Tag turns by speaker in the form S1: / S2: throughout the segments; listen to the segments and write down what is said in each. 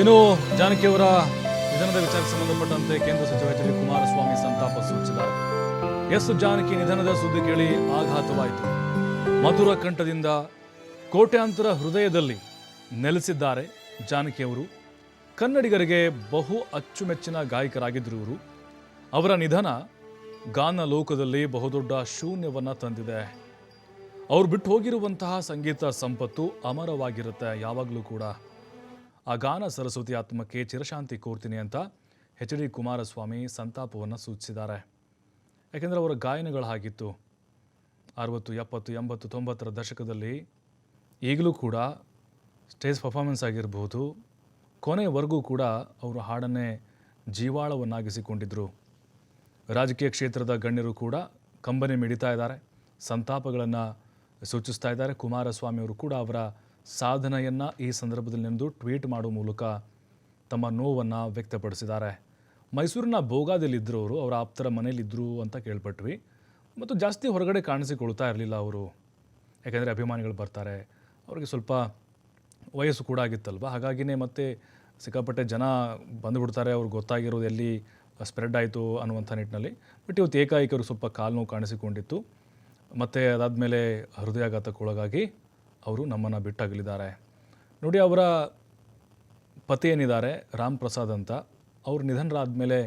S1: ಇನ್ನು ಜಾನಕಿಯವರ ನಿಧನದ ವಿಚಾರಕ್ಕೆ ಸಂಬಂಧಪಟ್ಟಂತೆ ಕೇಂದ್ರ ಸಚಿವ ಎಚ್ ಡಿ ಕುಮಾರಸ್ವಾಮಿ ಸಂತಾಪ ಸೂಚಿಸಿದ್ದಾರೆ. ಎಸ್ ಜಾನಕಿ ನಿಧನದ ಸುದ್ದಿ ಕೇಳಿ ಆಘಾತವಾಯಿತು. ಮಧುರ ಕಂಠದಿಂದ ಕೋಟ್ಯಾಂತರ ಹೃದಯದಲ್ಲಿ ನೆಲೆಸಿದ್ದಾರೆ ಜಾನಕಿಯವರು. ಕನ್ನಡಿಗರಿಗೆ ಬಹು ಅಚ್ಚುಮೆಚ್ಚಿನ ಗಾಯಕರಾಗಿದ್ದರು ಇವರು. ಅವರ ನಿಧನ ಗಾನ ಲೋಕದಲ್ಲಿ ಬಹುದೊಡ್ಡ ಶೂನ್ಯವನ್ನು ತಂದಿದೆ. ಅವ್ರು ಬಿಟ್ಟು ಹೋಗಿರುವಂತಹ ಸಂಗೀತ ಸಂಪತ್ತು ಅಮರವಾಗಿರುತ್ತೆ ಯಾವಾಗಲೂ ಕೂಡ. ಆ ಗಾನ ಸರಸ್ವತಿ ಆತ್ಮಕ್ಕೆ ಚಿರಶಾಂತಿ ಕೋರ್ತೀನಿ ಅಂತ ಎಚ್ ಡಿ ಕುಮಾರಸ್ವಾಮಿ ಸಂತಾಪವನ್ನು ಸೂಚಿಸಿದ್ದಾರೆ. ಯಾಕೆಂದರೆ ಅವರ ಗಾಯನಗಳು ಹಾಗಿತ್ತು. 60, 70, 80, 90ರ ದಶಕದಲ್ಲಿ ಈಗಲೂ ಕೂಡ ಸ್ಟೇಜ್ ಪರ್ಫಾರ್ಮೆನ್ಸ್ ಆಗಿರಬಹುದು, ಕೊನೆಯವರೆಗೂ ಕೂಡ ಅವರು ಹಾಡನ್ನೇ ಜೀವಾಳವನ್ನಾಗಿಸಿಕೊಂಡಿದ್ದರು. ರಾಜಕೀಯ ಕ್ಷೇತ್ರದ ಗಣ್ಯರು ಕೂಡ ಕಂಬನಿ ಮಿಡಿತಾ ಇದ್ದಾರೆ, ಸಂತಾಪಗಳನ್ನು ಸೂಚಿಸ್ತಾ ಇದ್ದಾರೆ. ಕುಮಾರಸ್ವಾಮಿ ಅವರು ಕೂಡ ಅವರ ಸಾಧನೆಯನ್ನು ಈ ಸಂದರ್ಭದಲ್ಲಿ ನೆನೆದು ಟ್ವೀಟ್ ಮಾಡುವ ಮೂಲಕ ತಮ್ಮ ನೋವನ್ನು ವ್ಯಕ್ತಪಡಿಸಿದ್ದಾರೆ. ಮೈಸೂರಿನ ಭೋಗಾದಲ್ಲಿದ್ದರು ಅವರು, ಅವರ ಆಪ್ತರ ಮನೇಲಿದ್ದರು ಅಂತ ಕೇಳ್ಪಟ್ವಿ. ಮತ್ತು ಜಾಸ್ತಿ ಹೊರಗಡೆ ಕಾಣಿಸಿಕೊಳ್ತಾ ಇರಲಿಲ್ಲ ಅವರು. ಯಾಕೆಂದರೆ ಅಭಿಮಾನಿಗಳು ಬರ್ತಾರೆ, ಅವರಿಗೆ ಸ್ವಲ್ಪ ವಯಸ್ಸು ಕೂಡ ಆಗಿತ್ತಲ್ವ, ಹಾಗಾಗಿನೇ ಮತ್ತೆ ಸಿಕ್ಕಾಪಟ್ಟೆ ಜನ ಬಂದುಬಿಡ್ತಾರೆ, ಅವ್ರಿಗೆ ಗೊತ್ತಾಗಿರೋದು ಎಲ್ಲಿ ಸ್ಪ್ರೆಡ್ ಆಯಿತು ಅನ್ನುವಂಥ ನಿಟ್ಟಿನಲ್ಲಿ. ಬಟ್ ಇವತ್ತು ಏಕಾಏಕಿ ಅವರು ಸ್ವಲ್ಪ ಕಾಲು ನೋವು ಕಾಣಿಸಿಕೊಂಡಿತ್ತು. ಮತ್ತು ಅದಾದಮೇಲೆ ಹೃದಯಾಘಾತಕ್ಕೊಳಗಾಗಿ ಅವರು ನಮ್ಮನ್ನು ಬಿಟ್ಟಾಗಲಿದ್ದಾರೆ. ನೋಡಿ, ಅವರ ಪತಿ ಏನಿದ್ದಾರೆ ರಾಮ್ ಪ್ರಸಾದ್ ಅಂತ, ಅವರು ನಿಧನರಾದ ಮೇಲೆ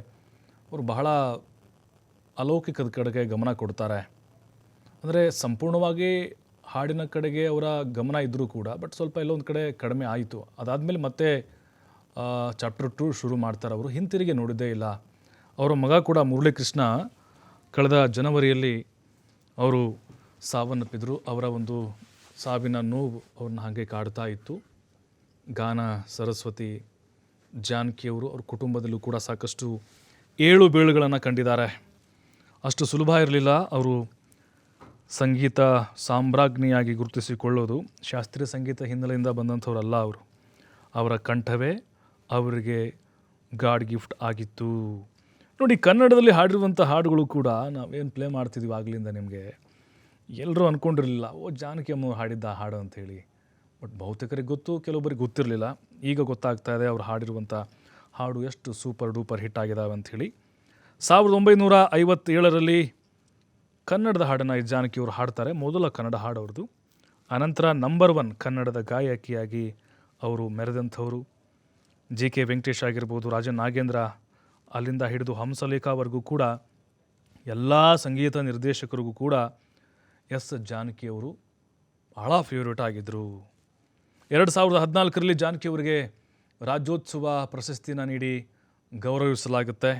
S1: ಅವರು ಬಹಳ ಅಲೌಕಿಕದ ಕಡೆಗೆ ಗಮನ ಕೊಡ್ತಾರೆ. ಅಂದರೆ ಸಂಪೂರ್ಣವಾಗಿ ಹಾಡಿನ ಕಡೆಗೆ ಅವರ ಗಮನ ಇದ್ದರೂ ಕೂಡ ಬಟ್ ಸ್ವಲ್ಪ ಎಲ್ಲೊಂದು ಕಡೆ ಕಡಿಮೆ ಆಯಿತು. ಅದಾದಮೇಲೆ ಮತ್ತೆ ಚಾಪ್ಟರ್ 2 ಶುರು ಮಾಡ್ತಾರೆ. ಅವರು ಹಿಂತಿರುಗಿ ನೋಡಿದ್ದೇ ಇಲ್ಲ. ಅವರ ಮಗ ಕೂಡ ಮುರಳೀಕೃಷ್ಣ ಕಳೆದ ಜನವರಿಯಲ್ಲಿ ಅವರು ಸಾವನ್ನಪ್ಪಿದ್ರು. ಅವರ ಒಂದು ಸಾವಿನ ನೋವು ಅವ್ರನ್ನ ಹಾಗೆ ಕಾಡ್ತಾ ಇತ್ತು. ಗಾನ ಸರಸ್ವತಿ ಜಾನಕಿಯವರು ಅವ್ರ ಕುಟುಂಬದಲ್ಲೂ ಕೂಡ ಸಾಕಷ್ಟು ಏಳು ಬೀಳುಗಳನ್ನು ಕಂಡಿದ್ದಾರೆ. ಅಷ್ಟು ಸುಲಭ ಇರಲಿಲ್ಲ ಅವರು ಸಂಗೀತ ಸಾಮ್ರಾಜ್ಞಿಯಾಗಿ ಗುರುತಿಸಿಕೊಳ್ಳೋದು. ಶಾಸ್ತ್ರೀಯ ಸಂಗೀತ ಹಿನ್ನೆಲೆಯಿಂದ ಬಂದಂಥವರಲ್ಲ ಅವರು. ಅವರ ಕಂಠವೇ ಅವರಿಗೆ ಗಾಡ್ ಗಿಫ್ಟ್ ಆಗಿತ್ತು. ನೋಡಿ, ಕನ್ನಡದಲ್ಲಿ ಹಾಡಿರುವಂಥ ಹಾಡುಗಳು ಕೂಡ ನಾವೇನು ಪ್ಲೇ ಮಾಡ್ತಿದ್ದೀವಿ ಆಗಲಿಂದ ನಿಮಗೆ ಎಲ್ಲರೂ ಅಂದ್ಕೊಂಡಿರಲಿಲ್ಲ, ಜಾನಕಿ ಅಮ್ಮ ಹಾಡಿದ್ದ ಹಾಡು ಅಂಥೇಳಿ. ಬಟ್ ಬಹುತೇಕರಿಗೆ ಗೊತ್ತು, ಕೆಲವೊಬ್ಬರಿಗೆ ಗೊತ್ತಿರಲಿಲ್ಲ. ಈಗ ಗೊತ್ತಾಗ್ತಾ ಇದೆ ಅವ್ರು ಹಾಡಿರುವಂಥ ಹಾಡು ಎಷ್ಟು ಸೂಪರ್ ಡೂಪರ್ ಹಿಟ್ ಆಗಿದ್ದಾವೆ ಅಂಥೇಳಿ. 1957ರಲ್ಲಿ ಕನ್ನಡದ ಹಾಡನ್ನು ಜಾನಕಿಯವರು ಹಾಡ್ತಾರೆ, ಮೊದಲ ಕನ್ನಡ ಹಾಡು ಅವ್ರದ್ದು. ಅನಂತರ ನಂಬರ್ 1 ಕನ್ನಡದ ಗಾಯಕಿಯಾಗಿ ಅವರು ಮೆರೆದಂಥವರು. ಜಿ ಕೆ ವೆಂಕಟೇಶ್ ಆಗಿರ್ಬೋದು, ರಾಜನ್ ನಾಗೇಂದ್ರ, ಅಲ್ಲಿಂದ ಹಿಡಿದು ಹಂಸಲೇಖವರೆಗೂ ಕೂಡ ಎಲ್ಲ ಸಂಗೀತ ನಿರ್ದೇಶಕರಿಗೂ ಕೂಡ ಎಸ್ ಜಾನಕಿಯವರು ಬಹಳ ಫೇವ್ರೇಟ್ ಆಗಿದ್ದರು. 2014ರಲ್ಲಿ ಜಾನಕಿಯವರಿಗೆ ರಾಜ್ಯೋತ್ಸವ ಪ್ರಶಸ್ತಿನ ನೀಡಿ ಗೌರವಿಸಲಾಗುತ್ತೆ.